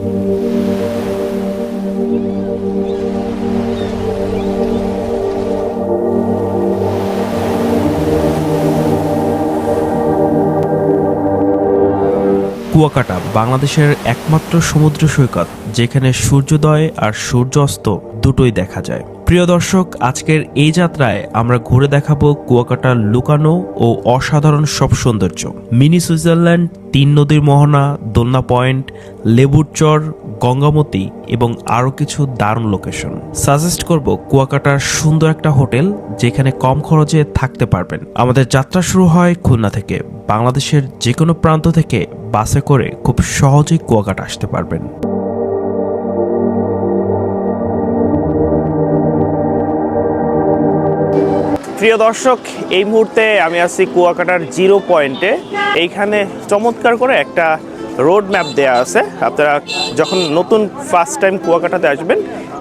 কুয়াকাটা বাংলাদেশের একমাত্র সমুদ্র সৈকত যেখানে সূর্যোদয় আর সূর্যাস্ত দুটোই দেখা যায়। প্রিয় দর্শক, আজকের এই যাত্রায় আমরা ঘুরে দেখাবো কুয়াকাটার লুকানো ও অসাধারণ সব সৌন্দর্য। মিনি সুইজারল্যান্ড, 3 নদীর মোহনা, দোলনা পয়েন্ট, লেবুর চর, গঙ্গামতি এবং আরও কিছু দারুণ লোকেশন। সাজেস্ট করব কুয়াকাটার সুন্দর একটা হোটেল যেখানে কম খরচে থাকতে পারবেন। আমাদের যাত্রা শুরু হয় খুলনা থেকে। বাংলাদেশের যে কোনো প্রান্ত থেকে বাসে করে খুব সহজেই কুয়াকাটা আসতে পারবেন। প্রিয় দর্শক, এই মুহূর্তে আমি আছি কুয়াকাটার জিরো পয়েন্টে। এইখানে চমৎকার করে একটা রোড ম্যাপ দেয়া আছে। আপনারা যখন নতুন ফার্স্ট টাইম কুয়াকাটাতে আসবেন,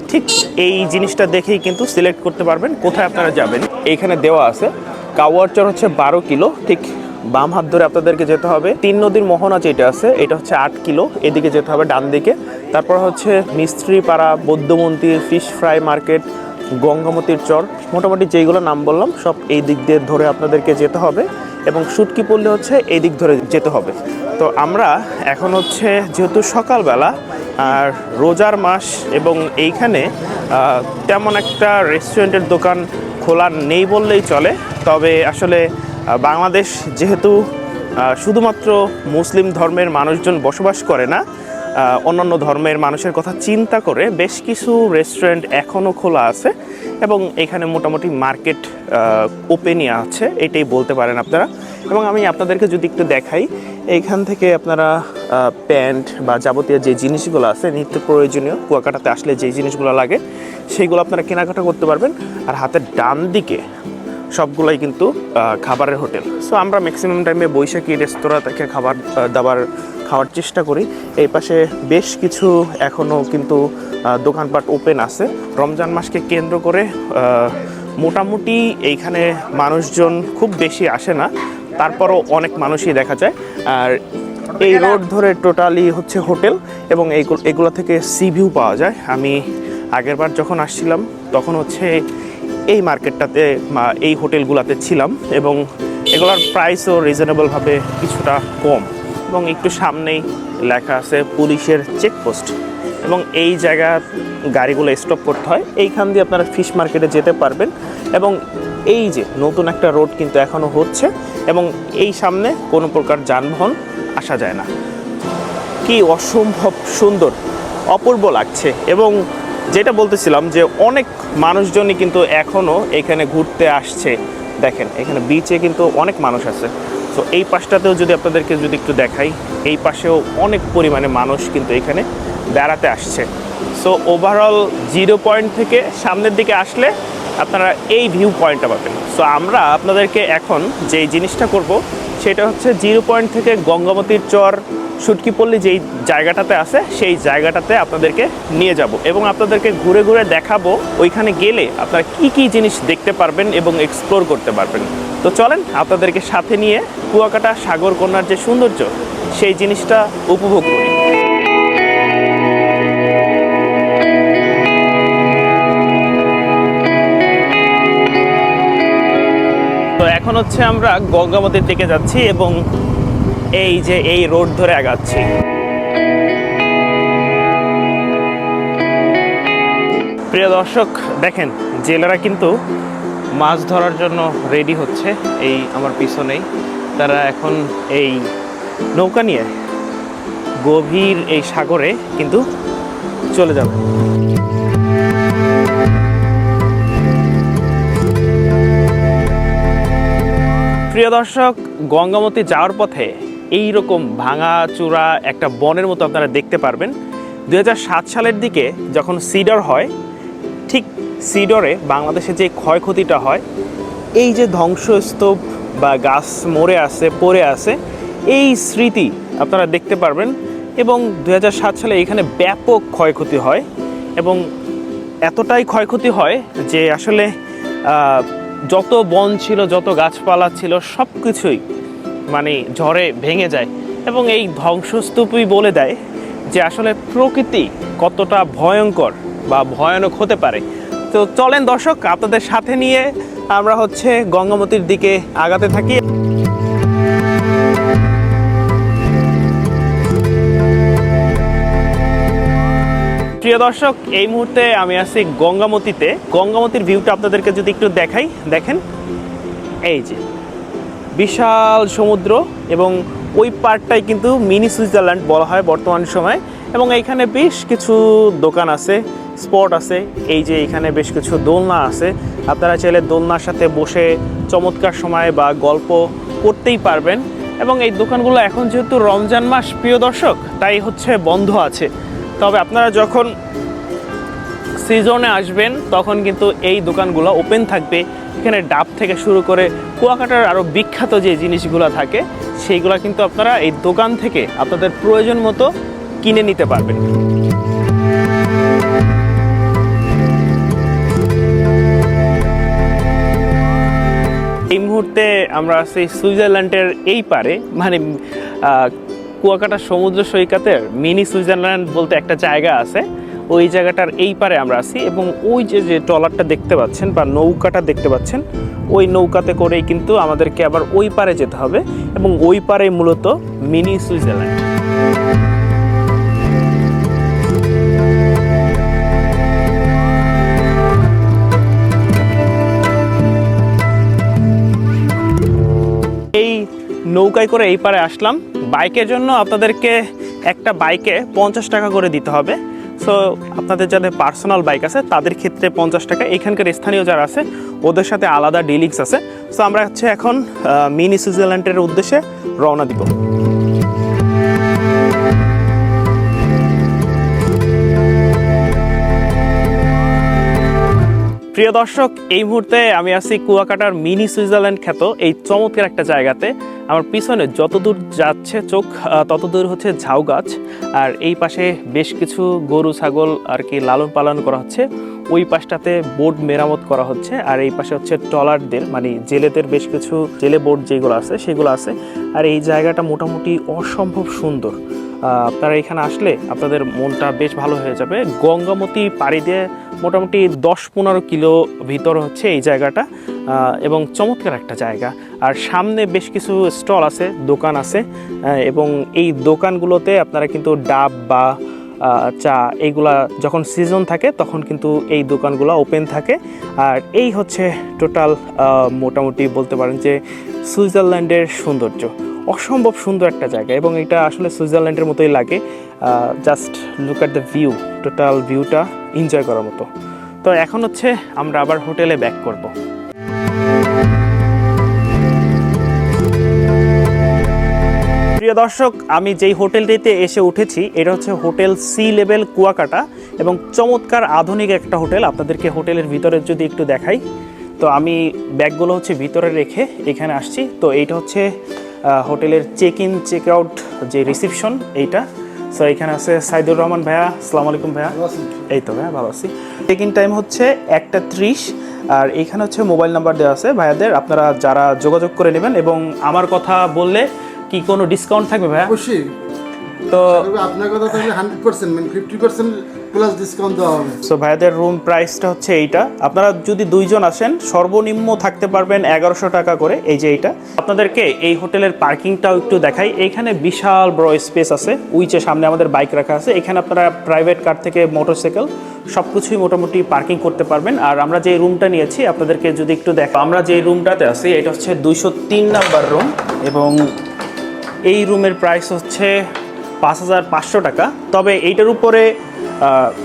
ঠিক এই জিনিসটা দেখেই কিন্তু সিলেক্ট করতে পারবেন কোথায় আপনারা যাবেন। এইখানে দেওয়া আছে কাওয়ার চর হচ্ছে 12 কিলো, ঠিক বাম হাত ধরে আপনাদেরকে যেতে হবে। 3 নদীর মোহনা যেটা আছে এটা হচ্ছে 8 কিলো, এদিকে যেতে হবে ডান দিকে। তারপর হচ্ছে মিস্ত্রিপাড়া, বৌদ্ধ মন্দির, ফিশ ফ্রাই মার্কেট, গঙ্গামতির চর, মোটামুটি যেইগুলো নাম বললাম সব এই দিক দিয়ে ধরে আপনাদেরকে যেতে হবে। এবং শুটকি পড়লে হচ্ছে এই দিক ধরে যেতে হবে। তো আমরা এখন হচ্ছে যেহেতু সকালবেলা আর রোজার মাস এবং এইখানে তেমন একটা রেস্টুরেন্টের দোকান খোলা নেই বললেই চলে। তবে আসলে বাংলাদেশ যেহেতু শুধুমাত্র মুসলিম ধর্মের মানুষজন বসবাস করে না, অন্যান্য ধর্মের মানুষের কথা চিন্তা করে বেশ কিছু রেস্টুরেন্ট এখনও খোলা আছে এবং এখানে মোটামুটি মার্কেট ওপেনই আছে, এটাই বলতে পারেন আপনারা। এবং আমি আপনাদেরকে যদি একটু দেখাই, এইখান থেকে আপনারা প্যান্ট বা যাবতীয় যে জিনিসগুলো আছে নিত্য প্রয়োজনীয় কুয়াকাটাতে আসলে যেই জিনিসগুলো লাগে সেইগুলো আপনারা কেনাকাটা করতে পারবেন। আর হাতের ডান দিকে সবগুলোই কিন্তু খাবারের হোটেল। সো আমরা ম্যাক্সিমাম টাইমে বৈশাখী রেস্তোরাঁ থেকে খাবার দাবার খাওয়ার চেষ্টা করি। এই পাশে বেশ কিছু এখনও কিন্তু দোকানপাট ওপেন আছে। রমজান মাসকে কেন্দ্র করে মোটামুটি এইখানে মানুষজন খুব বেশি আসে না, তারপরও অনেক মানুষই দেখা যায়। আর এই রোড ধরে টোটালি হচ্ছে হোটেল এবং এগুলো থেকে সি ভিউ পাওয়া যায়। আমি আগেরবার যখন আসছিলাম তখন হচ্ছে এই মার্কেটটাতে এই হোটেলগুলোতে ছিলাম এবং এগুলোর প্রাইসও রিজনেবলভাবে কিছুটা কম। এবং একটু সামনেই লেখা আছে পুলিশের চেকপোস্ট এবং এই জায়গা গাড়িগুলো স্টপ করতে হয়। এইখান দিয়ে আপনারা ফিশ মার্কেটে যেতে পারবেন। এবং এই যে নতুন একটা রোড কিন্তু এখনও হচ্ছে এবং এই সামনে কোনো প্রকার যানবাহন আসা যায় না। কি অসম্ভব সুন্দর, অপূর্ব লাগছে। এবং যেটা বলতেছিলাম যে অনেক মানুষজনই কিন্তু এখনও এখানে ঘুরতে আসছে। দেখেন এখানে বিচে কিন্তু অনেক মানুষ আছে। তো এই পাশটাতেও যদি আপনাদেরকে যদি একটু দেখাই, এই পাশেও অনেক পরিমাণে মানুষ কিন্তু এখানে বেড়াতে আসছে। সো ওভারঅল জিরো পয়েন্ট থেকে সামনের দিকে আসলে আপনারা এই ভিউ পয়েন্টটা পাবেন। সো আমরা আপনাদেরকে এখন যেই জিনিসটা করব সেটা হচ্ছে জিরো পয়েন্ট থেকে গঙ্গামতির চর, শুটকিপল্লী যেই জায়গাটাতে আছে সেই জায়গাটাতে আপনাদেরকে নিয়ে যাব এবং আপনাদেরকে ঘুরে ঘুরে দেখাবো ওইখানে গেলে আপনারা কি কি জিনিস দেখতে পারবেন এবং এক্সপ্লোর করতে পারবেন। তো চলেন আপনাদেরকে সাথে নিয়ে কুয়াকাটা সাগরকন্যার যে সৌন্দর্য সেই জিনিসটা উপভোগ করি। তো এখন হচ্ছে আমরা গঙ্গামতির দিকে যাচ্ছি এবং এই যে এই রোড ধরে আগাচ্ছি। প্রিয় দর্শক, দেখেন জেলেরা কিন্তু মাছ ধরার জন্য রেডি হচ্ছে। এই আমার পিছনেই তারা এখন এই নৌকা নিয়ে গভীর এই সাগরে কিন্তু চলে যাবে। প্রিয় দর্শক, গঙ্গামতি যাওয়ার পথে এই রকম ভাঙা চূড়া একটা বনের মতো আপনারা দেখতে পারবেন। 2007 সালের দিকে যখন সিডর হয়, ঠিক সিডরে বাংলাদেশে যে ক্ষয়ক্ষতিটা হয়, এই যে ধ্বংসস্তূপ বা গাছ মরে আছে, পড়ে আছে, এই স্মৃতি আপনারা দেখতে পারবেন। এবং 2007 সালে এখানে ব্যাপক ক্ষয়ক্ষতি হয় এবং এতটাই ক্ষয়ক্ষতি হয় যে আসলে যত বন ছিল, যত গাছপালা ছিল সব কিছুই মানে ঝড়ে ভেঙে যায় এবং এই ধ্বংসস্তূপই বলে দেয় যে আসলে প্রকৃতি কতটা ভয়ঙ্কর বা ভয়ানক হতে পারে। তো চলেন দর্শক, আপনাদের সাথে নিয়ে আমরা হচ্ছে গঙ্গামতির দিকে আগাতে থাকি। প্রিয় দর্শক, এই মুহূর্তে আমি আছি গঙ্গামতিতে। গঙ্গামতির ভিউটা আপনাদেরকে যদি একটু দেখাই, দেখেন এই যে বিশাল সমুদ্র এবং ওই পার্টটাই কিন্তু মিনি সুইজারল্যান্ড বলা হয় বর্তমান সময়ে। এবং এইখানে বেশ কিছু দোকান আছে, স্পট আছে, এই যে এখানে বেশ কিছু দোলনা আছে। আপনারা চাইলে দোলনার সাথে বসে চমৎকার সময় বা গল্প করতেই পারবেন। এবং এই দোকানগুলো এখন যেহেতু রমজান মাস প্রিয় দর্শক, তাই হচ্ছে বন্ধ আছে। তবে আপনারা যখন সিজনে আসবেন তখন কিন্তু এই দোকানগুলো ওপেন থাকবে। এখানে ডাব থেকে শুরু করে কুয়াকাটার আরও বিখ্যাত যে জিনিসগুলো থাকে সেইগুলো কিন্তু আপনারা এই দোকান থেকে আপনাদের প্রয়োজন মতো কিনে নিতে পারবেন। এই মুহূর্তে আমরা আছি সুইজারল্যান্ডের এই পারে, মানে কুয়াকাটা সমুদ্র সৈকতের মিনি সুইজারল্যান্ড বলতে একটা জায়গা আছে, ওই জায়গাটার এই পারে আমরা আছি। এবং ওই যে ট্রলারটা দেখতে পাচ্ছেন বা নৌকাটা দেখতে পাচ্ছেন, ওই নৌকাতে করেই কিন্তু আমাদেরকে আবার ওই পারে যেতে হবে। এবং ওই পারে মূলত মিনি সুইজারল্যান্ড। এই নৌকায় করে এই পারে আসলাম। বাইকের জন্য আপনাদেরকে একটা বাইকে 50 টাকা করে দিতে হবে। সো আপনাদের যাদের পার্সোনাল বাইক আছে তাদের ক্ষেত্রে 50 টাকা। এখানকার স্থানীয় যারা আছে ওদের সাথে আলাদা ডিলিংস আছে। সো আমরা হচ্ছে এখন মিনি সুইজারল্যান্ডের উদ্দেশ্যে রওনা দিব। প্রিয় দর্শক, এই মুহূর্তে আমি আছি কুয়াকাটার মিনি সুইজারল্যান্ড খ্যাত এই চমৎকার একটা জায়গাতে। আমার পিছনে যতদূর যাচ্ছে চোখ ততদূর হচ্ছে ঝাউ গাছ, আর এই পাশে বেশ কিছু গরু ছাগল আর কি লালন পালন করা হচ্ছে। ওই পাশটাতে বোট মেরামত করা হচ্ছে, আর এই পাশে হচ্ছে ট্রলারদের মানে জেলেদের বেশ কিছু জেলে বোট যেগুলো আছে সেগুলো আছে। আর এই জায়গাটা মোটামুটি অসম্ভব সুন্দর। আপনারা এখানে আসলে আপনাদের মনটা বেশ ভালো হয়ে যাবে। গঙ্গামতি পাড়ি দিয়ে মোটামুটি 10-15 কিলো ভিতর হচ্ছে এই জায়গাটা, এবং চমৎকার একটা জায়গা। আর সামনে বেশ কিছু স্টল আছে, দোকান আছে, এবং এই দোকানগুলোতে আপনারা কিন্তু ডাব বা চা এইগুলা যখন সিজন থাকে তখন কিন্তু এই দোকানগুলো ওপেন থাকে। আর এই হচ্ছে টোটাল মোটামুটি বলতে পারেন যে সুইজারল্যান্ডের সৌন্দর্য। অসম্ভব সুন্দর একটা জায়গা এবং এটা আসলে সুইজারল্যান্ডের মতোই লাগে। Just look at the view, total ভিউটা এনজয় করার মতো। তো এখন হচ্ছে আমরা আবার হোটেলে ব্যাক করব। প্রিয় দর্শক, আমি যেই হোটেলটিতে এসে উঠেছি এটা হচ্ছে হোটেল সি লেভেল কুয়াকাটা, এবং চমৎকার আধুনিক একটা হোটেল। আপনাদেরকে হোটেলের ভিতরে যদি একটু দেখাই, তো আমি ব্যাগগুলো হচ্ছে ভিতরে রেখে এখানে আসছি। তো এইটা হচ্ছে হোটেলের চেক ইন চেক আউট যে রিসিপশন এইটা। সো এখানে আছে সাইদুর রহমান ভাইয়া। আসসালামু আলাইকুম ভাইয়া। এই তো ভাইয়া, ভালো আছি। চেক ইন টাইম হচ্ছে 1:30, আর এখানে হচ্ছে মোবাইল নাম্বার দেওয়া আছে ভাইয়াদের, আপনারা যারা যোগাযোগ করে নেবেন। এবং আমার কথা বললে কি কোনো ডিসকাউন্ট থাকবে ভাইয়া? অবশ্যই। তো আপনার কথা থাকলে 100% মানে 50% প্লাস ডিসকাউন্ট দেওয়া হবে। সো ভাইয়াদের রুম প্রাইসটা হচ্ছে এইটা। আপনারা যদি 2 জন আসেন সর্বনিম্ন থাকতে পারবেন 1100 টাকা করে। এই যে এইটা। আপনাদেরকে এই হোটেলের পার্কিংটাও একটু দেখাই। এইখানে বিশাল বড় স্পেস আছে, উইচে সামনে আমাদের বাইক রাখা আছে। এখানে আপনারা প্রাইভেট কার থেকে মোটরসাইকেল সব কিছুই মোটামুটি পার্কিং করতে পারবেন। আর আমরা যে রুমটা নিয়েছি আপনাদেরকে যদি একটু দেখো, আমরা যে রুমটাতে আছি এটা হচ্ছে 203 নাম্বার রুম, এবং এই রুমের প্রাইস হচ্ছে 5500 টাকা। তবে এইটার উপরে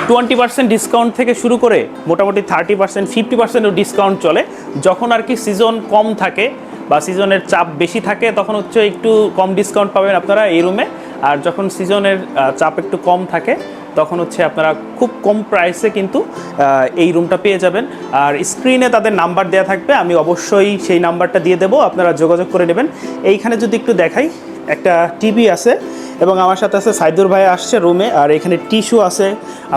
20% ডিসকাউন্ট থেকে শুরু করে মোটামুটি 30% 50%ও ডিসকাউন্ট চলে। যখন আর কি সিজন কম থাকে বা সিজনের চাপ বেশি থাকে তখন হচ্ছে একটু কম ডিসকাউন্ট পাবেন আপনারা এই রুমে। আর যখন সিজনের চাপ একটু কম থাকে তখন হচ্ছে আপনারা খুব কম প্রাইসে কিন্তু এই রুমটা পেয়ে যাবেন। আর স্ক্রিনে তাদের নাম্বার দেওয়া থাকবে, আমি অবশ্যই সেই নাম্বারটা দিয়ে দেবো, আপনারা যোগাযোগ করে নেবেন। এইখানে যদি একটু দেখাই, একটা টিভি আছে এবং আমার সাথে আছে সাইদুর ভাই আসছে রুমে। আর এখানে টিস্যু আছে,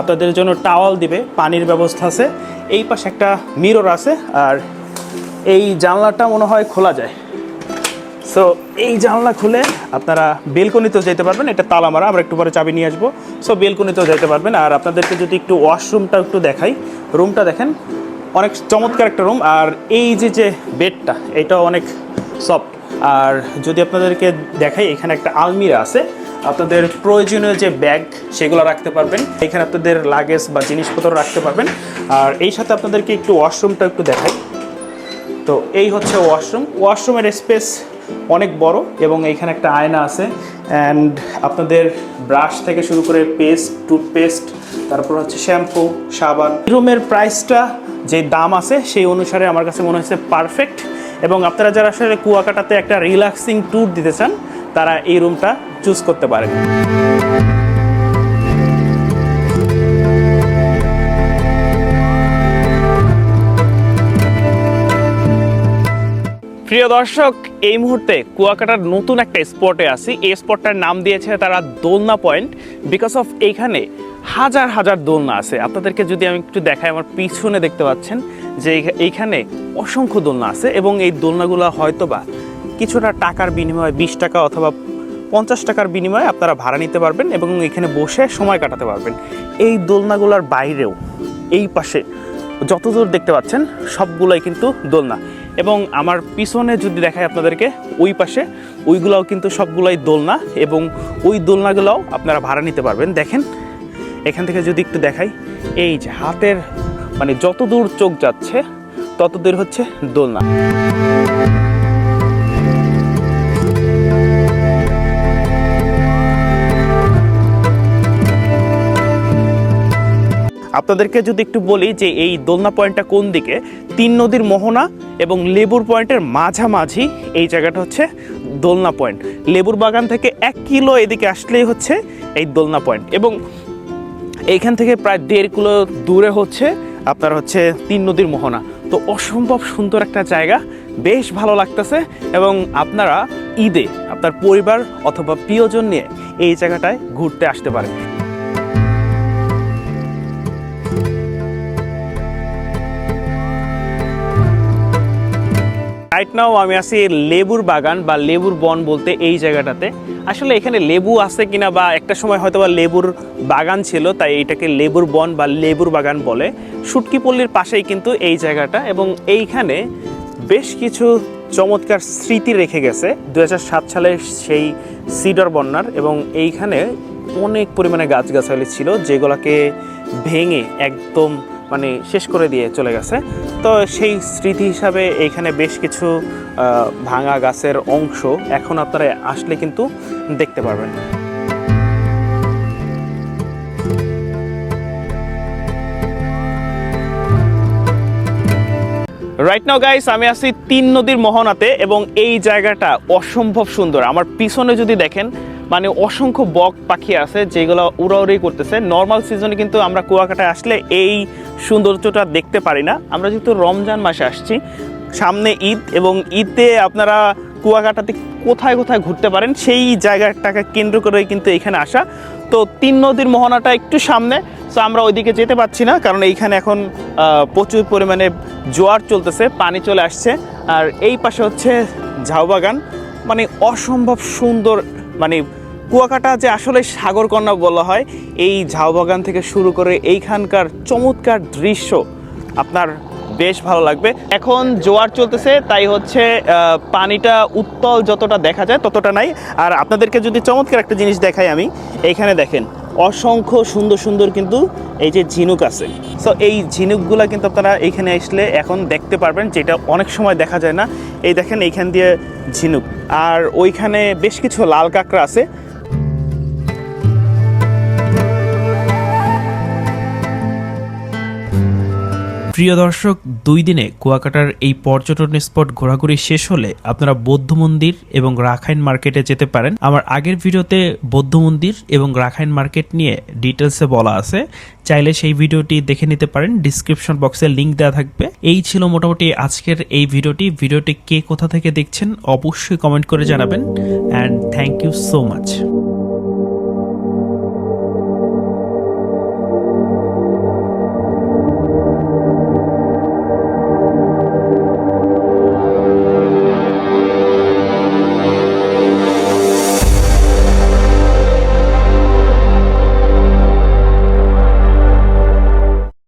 আপনাদের জন্য টাওয়াল দিবে, পানির ব্যবস্থা আছে। এই পাশে একটা মিরর আছে, আর এই জানলাটা মনে হয় খোলা যায়। সো এই জানলা খুলে আপনারা বেলকনিতেও যেতে পারবেন, এটা তালা মারা, আমরা একটু পরে চাবি নিয়ে আসবো। সো বেলকনিতেও যেতে পারবেন। আর আপনাদেরকে যদি একটু ওয়াশরুমটা একটু দেখাই, রুমটা দেখেন অনেক চমৎকার একটা রুম। আর এই যে বেডটা এটাও অনেক সফট। আর যদি আপনাদেরকে দেখাই, এখানে একটা আলমিরা আছে, আপনাদের প্রয়োজনীয় যে ব্যাগ সেগুলো রাখতে পারবেন, এখানে আপনাদের লাগেজ বা জিনিসপত্র রাখতে পারবেন। আর এই সাথে আপনাদেরকে একটু ওয়াশরুমটা একটু দেখাই। তো এই হচ্ছে ওয়াশরুমের স্পেস অনেক বড় এবং এইখানে একটা আয়না আছে। অ্যান্ড আপনাদের ব্রাশ থেকে শুরু করে পেস্ট, টুথপেস্ট, তারপর হচ্ছে শ্যাম্পু, সাবান। রুমের প্রাইসটা যে দাম আছে সেই অনুসারে আমার কাছে মনে হচ্ছে পারফেক্ট। এবং আপনারা যারা আসলে কুয়াকাটাতে একটা রিল্যাক্সিং ট্যুর দিতে চান তারা এই রুমটা চুজ করতে পারেন। প্রিয় দর্শক, এই মুহূর্তে কুয়াকাটার নতুন একটা স্পটে আছি। এই স্পটটার নাম দিয়েছে তারা দোলনা পয়েন্ট, বিকজ অফ এইখানে হাজার হাজার দোলনা আছে। আপনাদেরকে যদি আমি একটু দেখাই, আমার পিছনে দেখতে পাচ্ছেন যে এইখানে অসংখ্য দোলনা আছে এবং এই দোলনাগুলো হয়তোবা কিছুটা টাকার বিনিময়ে 20 টাকা অথবা 50 টাকার বিনিময়ে আপনারা ভাড়া নিতে পারবেন এবং এখানে বসে সময় কাটাতে পারবেন। এই দোলনাগুলোর বাইরেও এই পাশে যতদূর দেখতে পাচ্ছেন সবগুলোই কিন্তু দোলনা। এবং আমার পিছনে যদি দেখাই আপনাদেরকে, ওই পাশে ওইগুলোও কিন্তু সবগুলোই দোলনা এবং ওই দোলনাগুলোও আপনারা ভাড়া নিতে পারবেন। দেখেন এখান থেকে যদি একটু দেখাই, এই যে হাতের মানে যতদূর চোখ যাচ্ছে ততদূর হচ্ছে দোলনা। আপনাদেরকে যদি একটু বলি যে এই দোলনা পয়েন্টটা কোন দিকে, 3 নদীর মোহনা এবং লেবুর পয়েন্টের মাঝামাঝি এই জায়গাটা হচ্ছে দোলনা পয়েন্ট। লেবুর বাগান থেকে 1 কিলো এদিকে আসলেই হচ্ছে এই দোলনা পয়েন্ট এবং এইখান থেকে প্রায় 1.5 কিলো দূরে হচ্ছে আপনার হচ্ছে 3 নদীর মোহনা। তো অসম্ভব সুন্দর একটা জায়গা, বেশ ভালো লাগতেছে। এবং আপনারা ঈদে আপনার পরিবার অথবা প্রিয়জন নিয়ে এই জায়গাটায় ঘুরতে আসতে পারেন। রাইট নাও আমি আছি লেবুর বাগান বা লেবুর বন বলতে এই জায়গাটাতে। আসলে এখানে লেবু আছে কিনা বা একটা সময় হয়তো বা লেবুর বাগান ছিল, তাই এটাকে লেবুর বন বা লেবুর বাগান বলে। শুটকিপল্লির পাশেই কিন্তু এই জায়গাটা এবং এইখানে বেশ কিছু চমৎকার স্মৃতি রেখে গেছে 2007 সালের সেই সিডর বন্যার। এবং এইখানে অনেক পরিমাণে গাছগাছালি ছিল যেগুলোকে ভেঙে একদম মানে শেষ করে দিয়ে চলে গেছে। তো সেই স্মৃতি হিসাবে এইখানে বেশ কিছু ভাঙা গাছের অংশ এখন আপনারা আসলে কিন্তু দেখতে পারবেন। রাইট নাও গাইস, আমি আছি 3 নদীর মোহনাতে এবং এই জায়গাটা অসম্ভব সুন্দর। আমার পিছনে যদি দেখেন মানে অসংখ্য বক পাখি আছে যেগুলো উড়াউড়ি করতেছে। নর্মাল সিজনে কিন্তু আমরা কুয়াকাটায় আসলে এই সৌন্দর্যটা দেখতে পারি না। আমরা যেহেতু রমজান মাসে আসছি, সামনে ঈদ এবং ঈদে আপনারা কুয়াকাটাতে কোথায় কোথায় ঘুরতে পারেন সেই জায়গাটাকে কেন্দ্র করে কিন্তু এখানে আসা। তো 3 নদীর মোহনাটা একটু সামনে, সো আমরা ওইদিকে যেতে পারছি না কারণ এইখানে এখন প্রচুর পরিমাণে জোয়ার চলতেছে, পানি চলে আসছে। আর এই পাশে হচ্ছে ঝাউবাগান, মানে অসম্ভব সুন্দর। মানে কুয়াকাটা যে আসলে সাগরকন্যা বলা হয়, এই ঝাউবাগান থেকে শুরু করে এইখানকার চমৎকার দৃশ্য আপনার বেশ ভালো লাগবে। এখন জোয়ার চলতেছে তাই হচ্ছে পানিটা উত্তাল যতটা দেখা যায় ততটা নাই। আর আপনাদেরকে যদি চমৎকার একটা জিনিস দেখাই, আমি এইখানে দেখেন অসংখ্য সুন্দর সুন্দর কিন্তু এই যে ঝিনুক আছে। সো এই ঝিনুকগুলো কিন্তু আপনারা এইখানে আসলে এখন দেখতে পারবেন, যেটা অনেক সময় দেখা যায় না। এই দেখেন এইখান দিয়ে ঝিনুক, আর ওইখানে বেশ কিছু লাল কাঁকড়া আছে। প্রিয় দর্শক, 2 দিনে কুয়াকাটার এই পর্যটন স্পট ঘোরাঘুরি শেষ হলে আপনারা বৌদ্ধ মন্দির এবং রাখাইন মার্কেটে যেতে পারেন। আমার আগের ভিডিওতে বৌদ্ধ মন্দির এবং রাখাইন মার্কেট নিয়ে ডিটেলসে বলা আছে, চাইলে সেই ভিডিওটি দেখে নিতে পারেন, ডিসক্রিপশন বক্সে লিংক দেওয়া থাকবে। এই ছিল মোটামুটি আজকের এই ভিডিওটি কে কোথা থেকে দেখছেন অবশ্যই কমেন্ট করে জানাবেন। And thank you so much.